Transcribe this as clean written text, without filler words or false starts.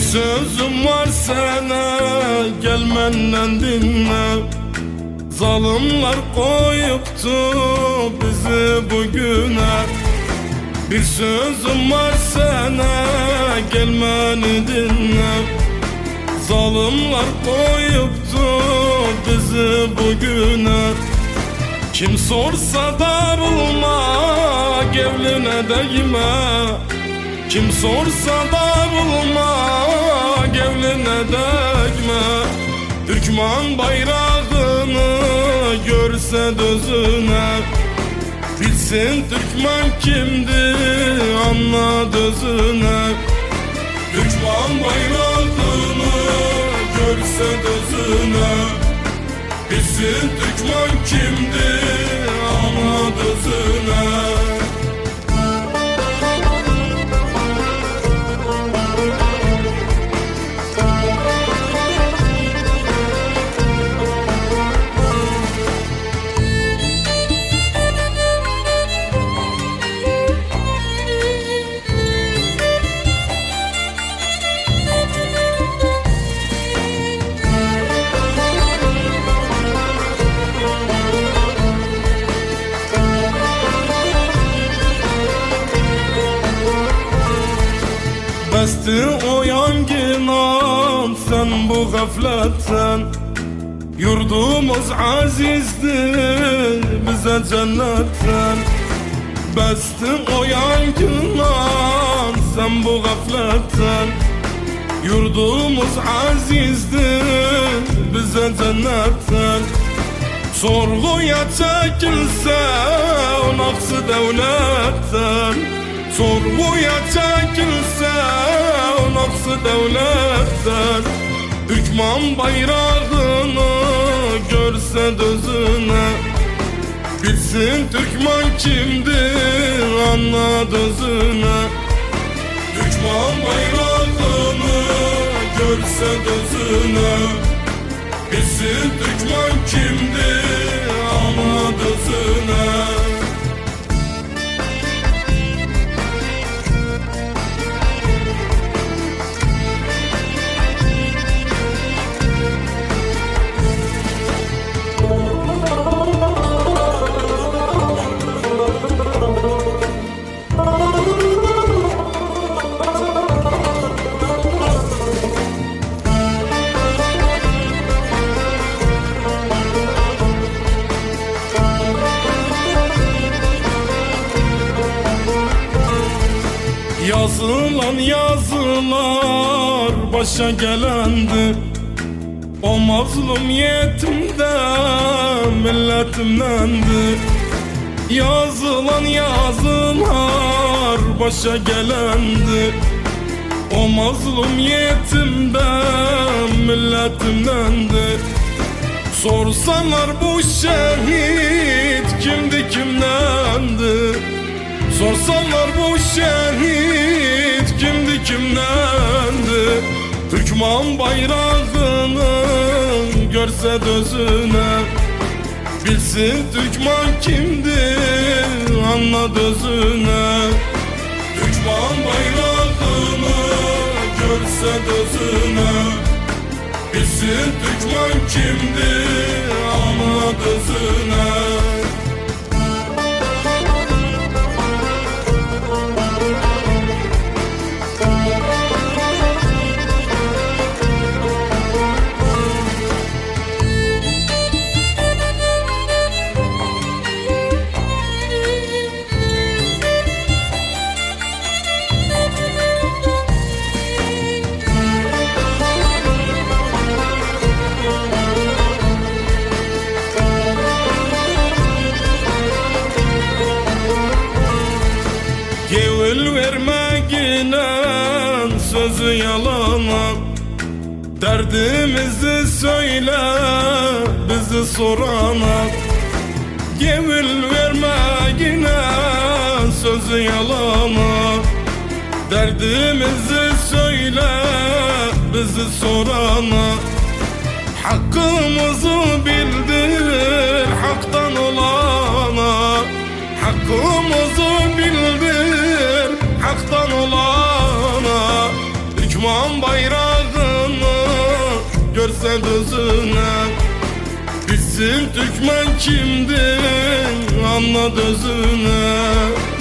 sözüm var sana, gel menden dinle. Zalimler koyuptu bizi bugüne. Bir sözüm var sana, gel beni dinle. Zalimler koyuptu bizi bugüne. Kim sorsa darılma, gevline değme. Kim sorsa darılma, gevline değme. Türkmen bayrağını görse gözüne, bilsin Türkmen kimdi, anla gözüne. Türkmen bayrağını görse gözüne, bilsin Türkmen kimdi, anla gözüne. Besti o yangınan sen bu gafletten. Yurdumuz azizdi bize cennetten. Besti o yangınan sen bu gafletten. Yurdumuz azizdi bize cennetten. Sorguya çekilse o naksı devletten. Sorguya çekilse o naksı devletten. Türkmen bayrağını görse gözüne, bilsin Türkmen kimdi, anla gözüne. Türkmen bayrağını görse gözüne, bilsin Türkmen kimdi, anla gözüne. Yazılan yazılar başa gelendi. O mazlum yetimden milletimdendi. Yazılan yazılar başa gelendi. O mazlum yetimden milletimdendi. Sorsalar bu şehit kimdi kimdendi. Sorsalar bu şehit kimdi kimdendi. Türkmen bayrağını görse gözüne, bilsin Türkmen kimdi, anla gözüne. Türkmen bayrağını görse gözüne, bilsin Türkmen kimdi, anla gözüne. Gevil vermekle sözü yalana, derdimizi söyle bizi sorana. Gevil vermekle sözü yalana, derdimizi söyle bizi sorana. Hakkımızı bildir haktan olana. Hakkımızı bildir haktan olana. Türkmen bayrağı ceset özüne. Bilsin Türkmen kimdir, anla özüne.